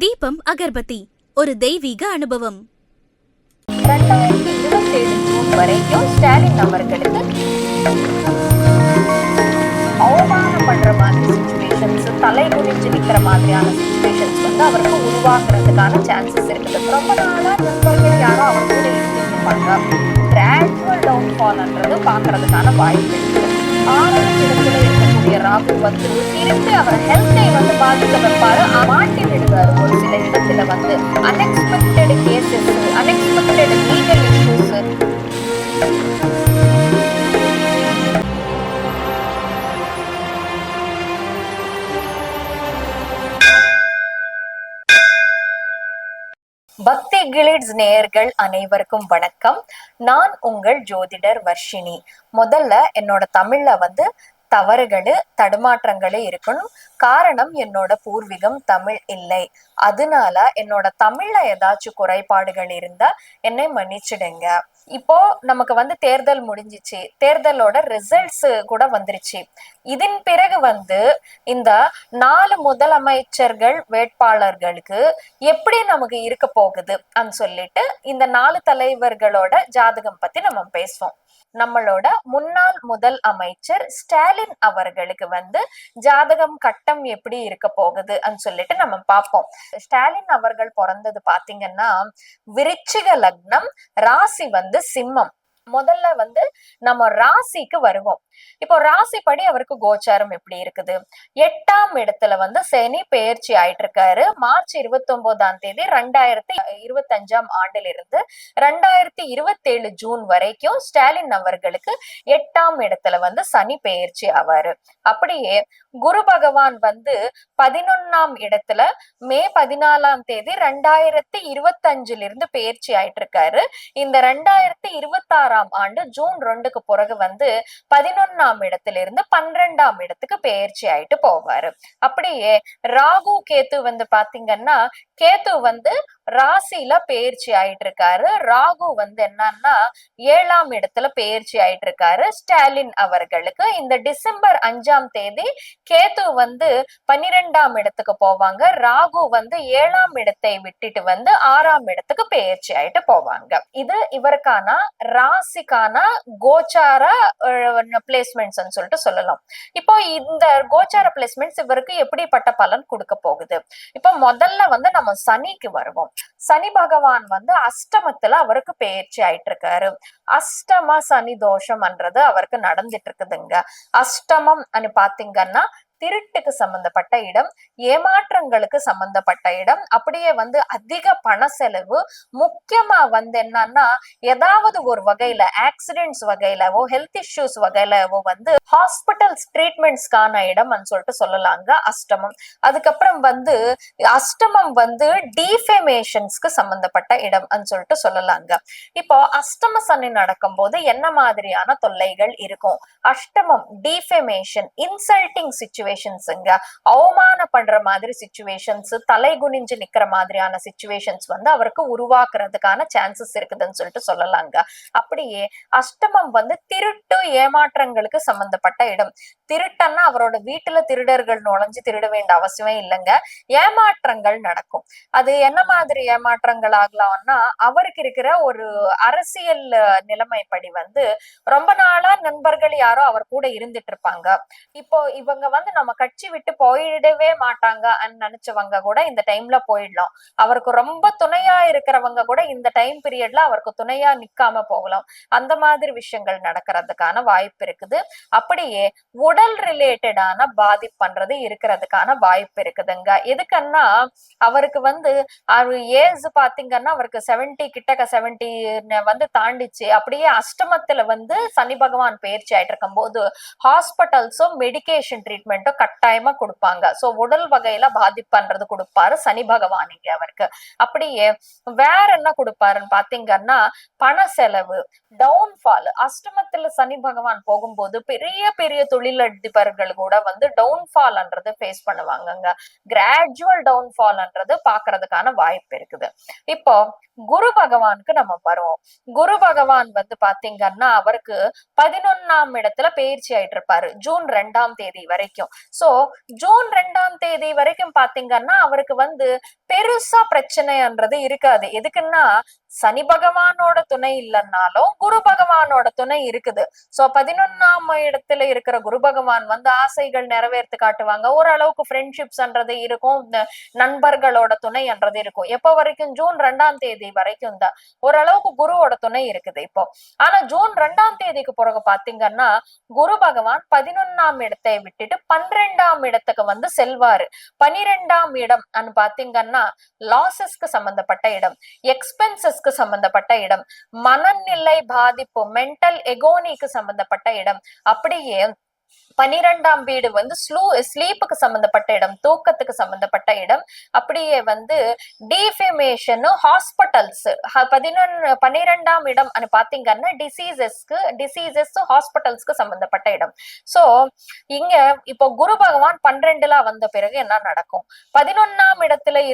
தீபம் அகர்பத்தி ஒரு தெய்வீக அனுபவம். 2027 ஜூன் வரைக்கும் ஸ்டாலின் அவர்களுக்கு அவமானம் பண்ற மாதிரி சிச்சுவேஷன்ஸ், தலை குனிஞ்சு நிக்கிற மாதிரியான சிச்சுவேஷன்ஸ் அவருக்கு உருவாக்குறதுக்கான சான்சஸ் இருக்குது. ரொம்ப நாளா நண்பர்கள் யாரும் அவர் கூட இருந்திருப்பாங்க. கிராஜுவல் டவுன்ஃபால்ன்றது பாக்குறதுக்கான வாய்ப்பு இருக்கு. ஆறாவது இடத்துல இருக்கக்கூடிய ராகு திருப்பி அவர் ஹெல்த்தை பாதிக்க வைப்பாரு, மாட்டி விடுவாரு. ஒரு சில இடத்துல unexpected cases, unexpected legal issues. பக்தி கிளிட்ஸ் நேயர்கள் அனைவருக்கும் வணக்கம். நான் உங்கள் ஜோதிடர் வர்ஷினி. முதல்ல என்னோட தமிழ்ல தவறுகளு தடுமாற்றங்களே இருக்கணும். காரணம், என்னோட பூர்வீகம் தமிழ் இல்லை. அதனால என்னோட தமிழ்ல ஏதாச்சும் குறைபாடுகள் இருந்தா என்னை மன்னிச்சிடுங்க. இப்போ நமக்கு தேர்தல் முடிஞ்சிச்சு, தேர்தலோட ரிசல்ட்ஸ் கூட வந்துருச்சு. இதன் பிறகு இந்த 4 முதலமைச்சர்கள் வேட்பாளர்களுக்கு எப்படி நமக்கு இருக்க போகுது சொல்லிட்டு இந்த 4 தலைவர்களோட ஜாதகம் பத்தி நம்ம பேசுவோம். நம்மளோட முன்னாள் முதல் அமைச்சர் ஸ்டாலின் அவர்களுக்கு ஜாதகம் கட்டம் எப்படி இருக்க போகுது சொல்லிட்டு நம்ம பார்ப்போம். ஸ்டாலின் அவர்கள் பிறந்தது பாத்தீங்கன்னா விருச்சிக லக்னம், ராசி சிம்மம். முதல்ல நம்ம ராசிக்கு வருவோம். இப்போ ராசிப்படி அவருக்கு கோச்சாரம் எப்படி இருக்குது? 8ஆம் இடத்துல சனி பெயர்ச்சி ஆயிட்டு இருக்காரு. மார்ச் 29ஆம் தேதி 2025ஆம் ஆண்டுல இருந்து 2027 ஜூன் வரைக்கும் ஸ்டாலின் அவர்களுக்கு 8ஆம் இடத்துல சனி பெயர்ச்சி ஆவாரு. அப்படியே குரு பகவான் 11ஆம் இடத்துல மே 14ஆம் தேதி 2025 இருந்து பெயர்ச்சி ஆயிட்டு இருக்காரு. இந்த 2026ஆம் ஆண்டு ஜூன் 2க்கு பிறகு 11ஆம் இடத்துல இருந்து 12ஆம் இடத்துக்கு பெயர்ச்சி ஆயிட்டு போவாரு. அப்படியே ராகு கேத்து பாத்தீங்கன்னா கேத்து ராசியில பெயர்ச்சி ஆயிட்டு இருக்காரு. ராகு என்னன்னா 7ஆம் இடத்துல பெயர்ச்சி ஆயிட்டு இருக்காரு. ஸ்டாலின் அவர்களுக்கு இந்த டிசம்பர் 5ஆம் தேதி கேத்து 12ஆம் இடத்துக்கு போவாங்க. ராகு 7ஆம் இடத்தை விட்டுட்டு 6ஆம் இடத்துக்கு பெயர்ச்சி ஆயிட்டு போவாங்க. இது இவருக்கான ராசிக்கான கோச்சார பிளேஸ்மெண்ட்ஸ் சொல்லிட்டு சொல்லலாம். இப்போ இந்த கோச்சார பிளேஸ்மெண்ட்ஸ் இவருக்கு எப்படிப்பட்ட பலன் கொடுக்க போகுது? இப்போ முதல்ல நம்ம சனிக்கு வருவோம். சனி பகவான் அஷ்டமத்துல அவருக்கு பெயர்ச்சி ஆயிட்டு இருக்காரு. அஷ்டம சனி தோஷம்ன்றது அவருக்கு நடந்துட்டு இருக்குதுங்க. அஷ்டமம் பாத்தீங்கன்னா திருட்டுக்கு சம்பந்தப்பட்ட இடம், ஏமாற்றங்களுக்கு சம்பந்தப்பட்ட இடம். அப்படியே அதிக பண செலவு, முக்கியமா என்னன்னா ஏதாவது ஒரு வகையில ஆக்சிடென்ட்ஸ் வகையிலவோ ஹெல்த் இஷ்யூஸ் வகையிலவோ ஹாஸ்பிட்டல்ஸ் ட்ரீட்மெண்ட்ஸ்க்கான இடம் சொல்லிட்டு சொல்லலாங்க அஷ்டமம். அதுக்கப்புறம் அஷ்டமம் டிஃபேமேஷன்ஸ்க்கு சம்பந்தப்பட்ட இடம் சொல்லிட்டு சொல்லலாங்க. இப்போ அஷ்டம சனி நடக்கும் போது என்ன மாதிரியான தொல்லைகள் இருக்கும்? அஷ்டமம் டிஃபேமேஷன், இன்சல்டிங் சிச்சுவேஷன், அவமான பண்ற மாதிரி சிச்சுவேஷன்ஸ், தலை குனிஞ்சு நிக்கிற மாதிரியான சிச்சுவேஷன்ஸ் அவருக்கு உருவாக்குறதுக்கான சான்சஸ் இருக்குதுன்னு சொல்லிட்டு சொல்லலாங்க. அப்படியே அஷ்டமம் திருட்டு ஏமாற்றங்களுக்கு சம்பந்தப்பட்ட இடம். திருட்டன்னா அவரோட வீட்டுல திருடர்கள் நுழைஞ்சு திருட வேண்டிய அவசியமே இல்லைங்க. ஏமாற்றங்கள் நடக்கும். அது என்ன மாதிரி ஏமாற்றங்கள் ஆகலாம்னா, அவருக்கு இருக்கிற ஒரு அரசியல் நிலைமைப்படி ரொம்ப நாளா நண்பர்கள் யாரோ அவர் கூட இருந்துட்டு இருப்பாங்க. இப்போ இவங்க நம்ம கட்சி விட்டு போயிடவே மாட்டாங்க நினைச்சவங்க கூட இந்த டைம்ல போயிடலாம். அவருக்கு ரொம்ப துணையா இருக்கிறவங்க கூட இந்த டைம் பீரியட்ல அவருக்கு துணையா நிக்காம போகலாம். அந்த மாதிரி விஷயங்கள் நடக்கிறதுக்கான வாய்ப்பு இருக்குது. அப்படியே உடல் ரிலேட்டடான பாதிப்புன்றது இருக்கிறதுக்கான வாய்ப்பு இருக்குதுங்க. எதுக்குன்னா அவருக்கு ஏஜ் பாத்தீங்கன்னா அவருக்கு 70 கிட்டக்க 70 தாண்டிச்சு. அப்படியே அஷ்டமத்துல சனி பகவான் பெயர்ச்சி ஆயிட்டு இருக்கும் போது ஹாஸ்பிட்டல்ஸும் மெடிகேஷன் ட்ரீட்மெண்ட்டும் கட்டாயமா கொடுப்பாங்க. சோ உடல் வகையில பாதிப்புன்றது கொடுப்பாரு சனி பகவான் இங்க அவருக்கு. அப்படியே வேற என்ன கொடுப்பாருன்னு பாத்தீங்கன்னா பண செலவு, டவுன்ஃபால். அஷ்டமத்துல சனி பகவான் போகும்போது பெரிய பெரிய தொழிலதிபர்கள் கூட டவுன்ஃபால்ன்றது ஃபேஸ் பண்ணுவாங்கங்க. கிராஜுவல் டவுன்ஃபால்ன்றது பாக்குறதுக்கான வாய்ப்பு இருக்குது. இப்போ குரு பகவானுக்கு நம்ம வருவோம். குரு பகவான் பாத்தீங்கன்னா அவருக்கு 11ஆம் இடத்துல பெயர்ச்சி ஆயிட்டு இருப்பாரு ஜூன் 2ஆம் தேதி வரைக்கும். சோ ஜூன் 2ஆம் தேதி வரைக்கும் பாத்தீங்கன்னா அவருக்கு வந்து பெருசா பிரச்சனைன்றது இருக்காது. எதுக்குன்னா சனி பகவானோட துணை இல்லைன்னாலும் குரு பகவானோட துணை இருக்குது. சோ 11ஆம் இடத்துல இருக்கிற குரு பகவான் வந்து ஆசைகள் நிறைவேற்றி காட்டுவாங்க. ஓரளவுக்கு ஃப்ரெண்ட்ஷிப்ஸ்ன்றது இருக்கும், நண்பர்களோட துணைன்றது இருக்கும். எப்ப வரைக்கும்? ஜூன் 2ஆம் தேதி வரைக்கும் தான் ஓரளவுக்கு குருவோட துணை இருக்குது இப்போ. ஆனா ஜூன் 2ஆம் தேதிக்கு பிறகு பாத்தீங்கன்னா குரு பகவான் 11ஆம் இடத்தை விட்டுட்டு 12ஆம் இடத்துக்கு வந்து செல்வாரு. 12ஆம் இடம் பாத்தீங்கன்னா லாசஸ்க்கு சம்பந்தப்பட்ட இடம், எக்ஸ்பென்சஸ்க்கு சம்பந்தப்பட்ட இடம், மனநிலை பாதிப்பு, மென்டல் எகோனிக்கு சம்பந்தப்பட்ட இடம். அப்படியே 12ஆம் வீடு வந்து ஸ்லீப்புக்கு சம்பந்தப்பட்ட இடம், தூக்கத்துக்கு சம்பந்தப்பட்ட இடம். அப்படியே வந்து டிஃபேமேஷன், ஹாஸ்பிட்டல்ஸ். 12ஆம் இடம் பாத்தீங்கன்னா டிசீசஸ் ஹாஸ்பிட்டல்ஸ்க்கு சம்பந்தப்பட்ட இடம். சோ இங்க இப்போ குரு பகவான் 12ல வந்த பிறகு என்ன நடக்கும்? 11ஆம் இடத்துல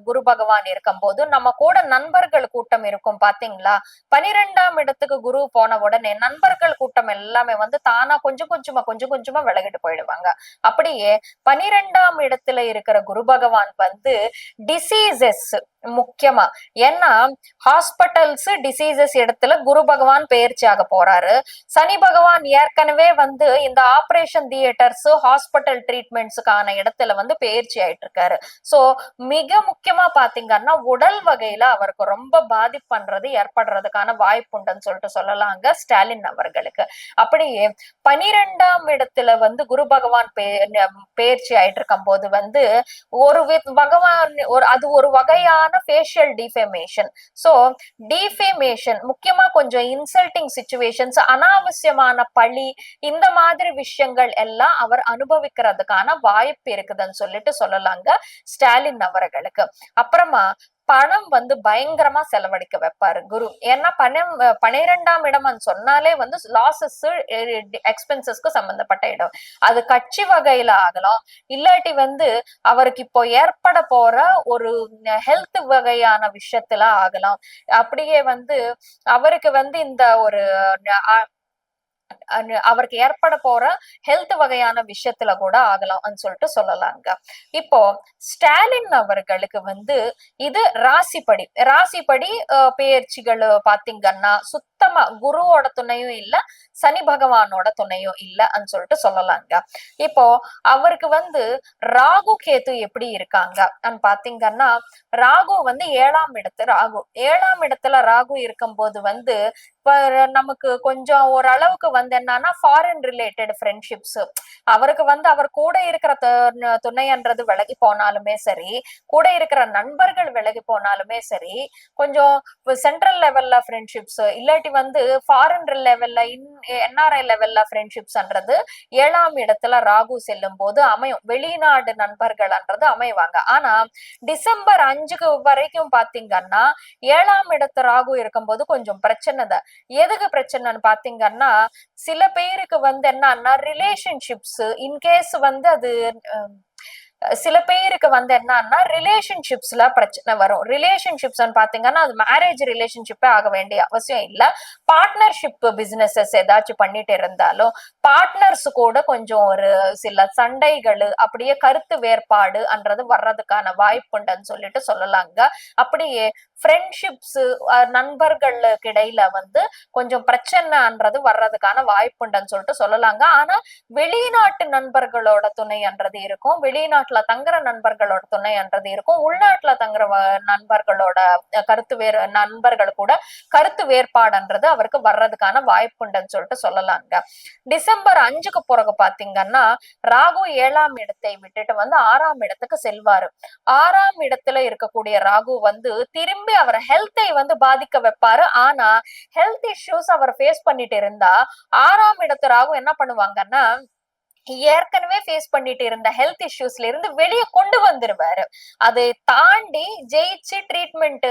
குரு பகவான் இருக்கும் போது நம்ம கூட நண்பர்கள் கூட்டம் இருக்கும் பாத்தீங்களா? 12ஆம் இடத்துக்கு குரு போன உடனே நண்பர்கள் கூட்டம் எல்லாமே வந்து தானா கொஞ்சம் கொஞ்சமா விலகிட்டு போயிடுவாங்க. அப்படியே 12ஆம் இடத்துல இருக்கிற குரு பகவான் வந்து டிசீசஸ் முக்கியமா, ஏன்னா ஹாஸ்பிட்டல்ஸ் டிசீசஸ் இடத்துல குரு பகவான் பெயர்ச்சியாக போறாரு. சனி பகவான் ஏற்கனவே வந்து இந்த ஆபரேஷன் தியேட்டர்ஸ், ஹாஸ்பிட்டல் ட்ரீட்மெண்ட்ஸுக்கான இடத்துல வந்து பெயர்ச்சி ஆயிட்டு இருக்காரு. சோ மிக முக்கியமா பாத்தீங்கன்னா உடல் வகையில அவருக்கு ரொம்ப பாதிப்புன்றது ஏற்படுறதுக்கான வாய்ப்பு உண்டுன்னு சொல்லிட்டு சொல்லலாங்க ஸ்டாலின் அவர்களுக்கு. அப்படியே 12ஆம் இடத்துல வந்து குரு பகவான் பெயர்ச்சி ஆயிட்டு இருக்கும் போது வந்து அது ஒரு வகையான ஃபேஷியல் டிஃபேமேஷன். சோ டிஃபேமேஷன் முக்கியமா கொஞ்சம் இன்சல்டிங் சிச்சுவேஷன்ஸ், அனாவசியமான பழி, இந்த மாதிரி விஷயங்கள் எல்லாம் அவர் அனுபவிக்கிறதுக்கான வாய்ப்பு இருக்குதுன்னு சொல்லிட்டு சொல்லலாங்க ஸ்டாலின் அவர்களுக்கு. அப்புறமா பணம் வந்து பயங்கரமா செலவழிக்க வைப்பாரு குரு. ஏன்னா 12ஆம் இடம் சொன்னாலே வந்து லாசஸ், எக்ஸ்பென்சஸ்க்கு சம்பந்தப்பட்ட இடம். அது கட்சி வகையில ஆகலாம், இல்லாட்டி வந்து அவருக்கு இப்போ ஏற்பட போற ஒரு ஹெல்த் வகையான விஷயத்துல ஆகலாம். அப்படியே வந்து அவருக்கு வந்து இந்த ஒரு அவருக்கு ஏற்பட போற ஹெல்த் வகையான விஷயத்துல கூட ஆகலாம் சொல்லிட்டு சொல்லலாங்க. இப்போ ஸ்டாலின் அவர்களுக்கு வந்து இது ராசிப்படி பெயர்ச்சிகள் பாத்தீங்கன்னா சுத்தமா குருவோட துணையும் இல்ல, சனி பகவானோட துணையும் இல்லன்னு சொல்லிட்டு சொல்லலாங்க. இப்போ அவருக்கு வந்து ராகு கேது எப்படி இருக்காங்க பாத்தீங்கன்னா, ராகு வந்து 7ஆம் இடத்துல ராகு இருக்கும் போது வந்து நமக்கு கொஞ்சம் ஓரளவுக்கு வந்து என்னன்னா ஃபாரின் ரிலேட்டட் ஃப்ரெண்ட்ஷிப்ஸ், அவருக்கு வந்து அவர் கூட இருக்கிற துணைன்றது விலகி போனாலுமே சரி, கூட இருக்கிற நண்பர்கள் விலகி போனாலுமே சரி, கொஞ்சம் சென்ட்ரல் லெவல்ல ஃப்ரெண்ட்ஷிப்ஸ், இல்லாட்டி வந்து ஃபாரின் லெவல்ல என்ஆர்ஐ லெவல்ல ஃப்ரெண்ட்ஷிப்ஸ்ன்றது 7ஆம் இடத்துல ராகு செல்லும் போது அமையும். வெளிநாடு நண்பர்கள்ன்றது அமைவாங்க. ஆனா டிசம்பர் 5 வரைக்கும் பாத்தீங்கன்னா 7ஆம் இடத்து ராகு இருக்கும்போது கொஞ்சம் பிரச்சனை தான். எதுக்கு பிரச்சனைன்னு பாத்தீங்கன்னா, சில பேருக்கு வந்து என்னன்னா ரிலேஷன்ஷிப்ஸ் இன்கேஸ் வந்து அது சில பேருக்கு வந்து என்னன்னா ரிலேஷன்ஷிப்ஸ்ல பிரச்சனை வரும். ரிலேஷன்ஷிப்ஸ் பாத்தீங்கன்னா அது மேரேஜ் ரிலேஷன்ஷிப்பே ஆக வேண்டிய அவசியம் இல்ல. பார்ட்னர்ஷிப் பிசினஸஸ் ஏதாச்சும் பண்ணிட்டு இருந்தாலும் பார்ட்னர்ஸ் கூட கொஞ்சம் ஒரு சில சண்டைகள், அப்படியே கருத்து வேறுபாடுன்றது வர்றதுக்கான வாய்ப்புண்டுன்னு சொல்லிட்டு சொல்லலாங்க. அப்படியே ஃப்ரெண்ட்ஷிப்ஸ், நண்பர்களுக்கு இடையில வந்து கொஞ்சம் பிரச்சனைன்றது வர்றதுக்கான வாய்ப்புண்டுன்னு சொல்லிட்டு சொல்லலாங்க. ஆனா வெளிநாட்டு நண்பர்களோட துணைன்றது இருக்கும், வெளிநாட்டுல தங்குற நண்பர்களோட துணைன்றது இருக்கும், உள்நாட்டுல தங்குற நண்பர்களோட நண்பர்கள் கூட கருத்து வேறுபாடுன்றது அவருக்கு வர்றதுக்கான வாய்ப்புண்டுன்னு சொல்லிட்டு சொல்லலாங்க. டிசம்பர் 5க்கு பிறகு பாத்தீங்கன்னா ராகு 7ஆம் இடத்தை விட்டுட்டு வந்து 6ஆம் இடத்துக்கு செல்வாரு. 6ஆம் இடத்துல இருக்கக்கூடிய ராகு வந்து திரும்பி அவர் ஹெல்த்தை வந்து பாதிக்க வைப்பாரு. ஆனா ஹெல்த் இஷ்யூஸ் அவர் ஃபேஸ் பண்ணிட்டு இருந்தா 6ஆம் இடத்து ராகு என்ன பண்ணுவாங்கன்னா ஏற்கனவே ஃபேஸ் பண்ணிட்டு இருந்த ஹெல்த் இஷ்யூஸ்ல இருந்து வெளியே கொண்டு வந்துருவாரு. அதை தாண்டி ஜெயிச்சு ட்ரீட்மெண்ட்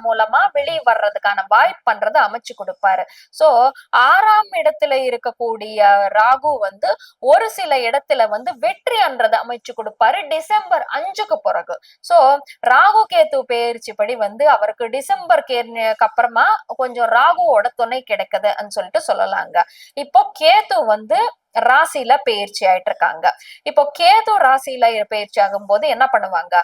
மூலமா வெளியே வர்றதுக்கான வாய்ப்புன்றது அமைச்சு கொடுப்பாரு. சோ 6ஆம் இடத்துல இருக்கக்கூடிய ராகு வந்து ஒரு சில இடத்துல வந்து வெற்றின்றது அமைச்சு கொடுப்பாரு டிசம்பர் 5க்கு பிறகு. சோ ராகு கேத்து பெயர்ச்சி படி வந்து அவருக்கு டிசம்பர் அப்புறமா கொஞ்சம் ராகுவோட துணை கிடைக்குதுன்னு சொல்லிட்டு சொல்லலாங்க. இப்போ கேத்து வந்து ராசியில பெயர்ச்சி ஆயிட்டு இருக்காங்க. இப்போ கேது ராசியில பெயர்ச்சி ஆகும் போது என்ன பண்ணுவாங்க,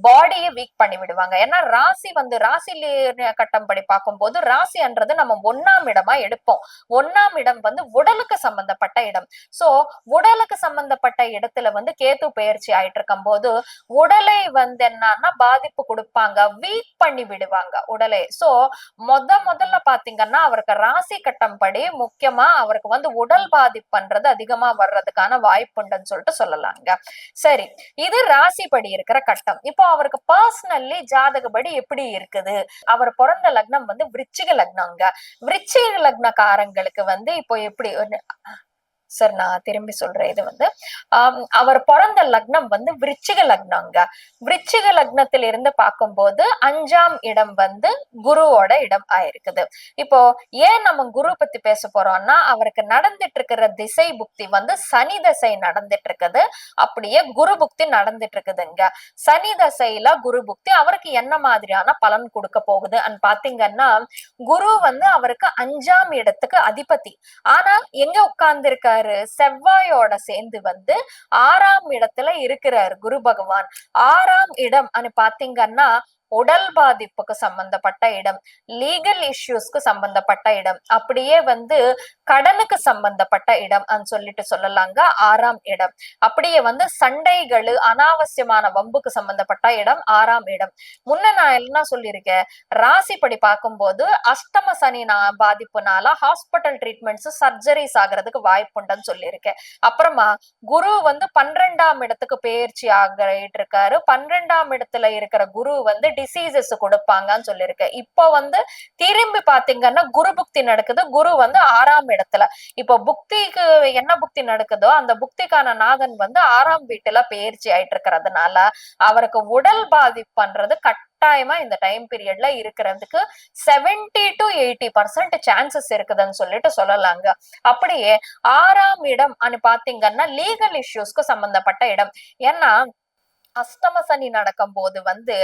பாடியை வீக் பண்ணி விடுவாங்க. ஏன்னா ராசி வந்து ராசியில கட்டம் படி பார்க்கும்போது ராசின்றது நம்ம 1ஆம் இடமா எடுப்போம். 1ஆம் இடம் வந்து உடலுக்கு சம்பந்தப்பட்ட இடம். சோ உடலுக்கு சம்பந்தப்பட்ட இடத்துல வந்து கேது பெயர்ச்சி ஆயிட்டு இருக்கும் போது உடலை வந்து என்னன்னா பாதிப்பு கொடுப்பாங்க, வீக் பண்ணி விடுவாங்க உடலை. சோ முதல்ல பாத்தீங்கன்னா அவருக்கு ராசி கட்டம் படி முக்கியமா அவருக்கு வந்து உடல் பாதிப்புன்றது அதிகமா வர்றதுக்கான வாய்ப்புண்டுன்னு சொல்லிட்டு சொல்லலாங்க. சரி, இது ராசிப்படி இருக்கிற கட்டம். இப்போ அவருக்கு பர்சனலி ஜாதகப்படி எப்படி இருக்குது, அவர் பிறந்த லக்னம் வந்து விருச்சிக லக்னங்க. விருச்சிக லக்னக்காரங்களுக்கு வந்து இப்போ எப்படி சார், நான் திரும்பி சொல்றேன். இது வந்து அவர் பிறந்த லக்னம் வந்து விருச்சிக லக்னங்க. விருச்சிக லக்னத்தில இருந்து பார்க்கும்போது 5ஆம் இடம் வந்து குருவோட இடம் ஆயிருக்குது. இப்போ ஏன் நம்ம குரு பத்தி பேச போறோம்னா அவருக்கு நடந்துட்டு இருக்கிற திசை புக்தி வந்து சனி தசை நடந்துட்டு இருக்குது, அப்படியே குரு புக்தி நடந்துட்டு இருக்குதுங்க. சனி தசையில குரு புக்தி அவருக்கு என்ன மாதிரியான பலன் கொடுக்க போகுது பாத்தீங்கன்னா, குரு வந்து அவருக்கு 5ஆம் இடத்துக்கு அதிபதி. ஆனா எங்க உட்கார்ந்து இருக்காரு, செவ்வாயோட சேர்ந்து வந்து 6ஆம் இடத்துல இருக்கிறார் குரு பகவான். 6ஆம் இடம் பாத்தீங்கன்னா உடல் பாதிப்புக்கு சம்பந்தப்பட்ட இடம், லீகல் இஷ்யூஸ்க்கு சம்பந்தப்பட்ட இடம், அப்படியே வந்து கடனுக்கு சம்பந்தப்பட்ட இடம் சொல்லிட்டு சொல்லலாங்க. 6ஆம் இடம் அப்படியே வந்து சண்டைகள், அனாவசியமான வம்புக்கு சம்பந்தப்பட்ட இடம் 6ஆம் இடம். முன்ன நான் என்ன சொல்லியிருக்கேன், ராசிப்படி பார்க்கும்போது அஷ்டம சனி பாதிப்புனால ஹாஸ்பிட்டல் ட்ரீட்மெண்ட்ஸ், சர்ஜரிஸ் ஆகிறதுக்கு வாய்ப்புண்டுன்னு சொல்லியிருக்கேன். அப்புறமா குரு வந்து 12ஆம் இடத்துக்கு பெயர்ச்சி ஆகிட்டு இருக்காரு. 12ஆம் இடத்துல இருக்கிற குரு வந்து டிசீசஸ் கொடுப்பாங்கன்னு சொல்லியிருக்கேன். இப்போ வந்து திரும்பி பாத்தீங்கன்னா குரு புக்தி நடக்குது, குரு வந்து 6ஆம் இடத்துல. இப்போ புக்திக்கு என்ன புக்தி நடக்குதோ அந்த புக்திக்கான நாதன் வந்து 6ஆம் வீட்டுல பெயர்ச்சி ஆயிட்டு இருக்கிறதுனால அவருக்கு உடல் பாதிப்புன்றது கட்டாயமா இந்த டைம் பீரியட்ல இருக்கிறதுக்கு 70 to 80% சான்சஸ் இருக்குதுன்னு சொல்லிட்டு சொல்லலாங்க. அப்படியே 6ஆம் இடம் பாத்தீங்கன்னா லீகல் இஷ்யூஸ்க்கு சம்பந்தப்பட்ட இடம். ஏன்னா அஷ்டம சனி நடக்கும் போது வந்து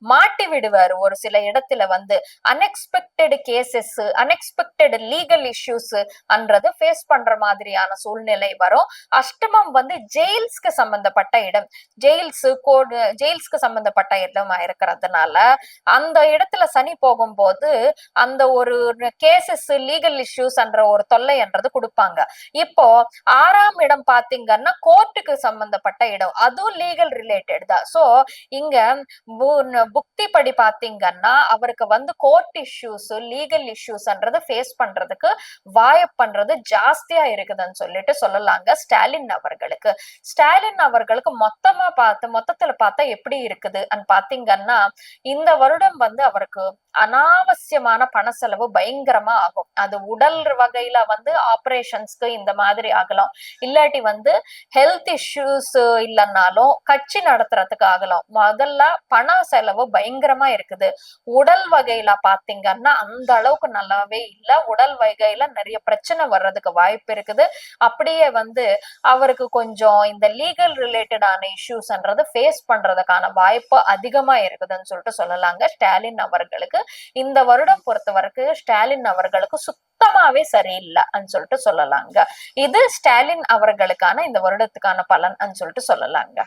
மாட்டி விடுவாரு ஒரு சில இடத்துல வந்து. Unexpected cases, unexpected legal issues அன்றது ஃபேஸ் பண்ற மாதிரியான சூழ்நிலை வரும். அஷ்டமம் வந்து ஜெயில்ஸ்க்கு சம்பந்தப்பட்ட இடம், ஜெயில்ஸ்க்கு சம்பந்தப்பட்ட இடமா இருக்கிறதுனால அந்த இடத்துல சனி போகும்போது அந்த ஒரு கேசஸ், லீகல் இஷ்யூஸ் ஒரு தொல்லை என்றது கொடுப்பாங்க. இப்போ 6ஆம் இடம் பாத்தீங்கன்னா கோர்ட்டுக்கு சம்பந்தப்பட்ட இடம், அதுவும் லீகல் ரிலேட்டட் தான். சோ இங்க புக்தி படி பாத்தீங்கன்னா அவருக்கு வந்து கோர்ட் இஷ்யூஸ், லீகல் இஷ்யூஸ்ன்றது ஃபேஸ் பண்றதுக்கு வாய்ப்புன்றது ஜாஸ்தியா இருக்குதுன்னு சொல்லிட்டு சொல்லலாங்க. ஸ்டாலின் அவர்களுக்கு மொத்தத்துல பார்த்தா எப்படி இருக்குது பாத்தீங்கன்னா இந்த வருடம் வந்து அவருக்கு அனாவசியமான பண செலவு பயங்கரமா ஆகும். அது உடல் வகையில வந்து ஆபரேஷன்ஸ்க்கு இந்த மாதிரி ஆகலாம், இல்லாட்டி வந்து ஹெல்த் இஷ்யூஸ் இல்லைன்னாலும் கட்சி நடத்துறதுக்கு ஆகலாம். முதல்ல பண செலவு பயங்கரமா இருக்குது. உடல் வகையில பாத்தீங்கன்னா அந்த அளவுக்கு நல்லாவே இல்ல, உடல் வகையில நிறைய பிரச்சனை வர்றதுக்கு வாய்ப்பு இருக்குது. அப்படியே வந்து அவருக்கு கொஞ்சம் இந்த லீகல் ரிலேட்டடான இஷ்யூஸ்ன்றது ஃபேஸ் பண்றதுக்கான வாய்ப்பு அதிகமா இருக்குதுன்னு சொல்லிட்டு சொல்லலாங்க. ஸ்டாலின் அவர்களுக்கு இந்த வருடம் பொறுத்த வரைக்கும் ஸ்டாலின் அவர்களுக்கு சுத்தமாவே சரியில்லைன்னு சொல்லிட்டு சொல்லலாங்க. இது ஸ்டாலின் அவர்களுக்கான இந்த வருடத்துக்கான பலன் சொல்லிட்டு சொல்லலாங்க.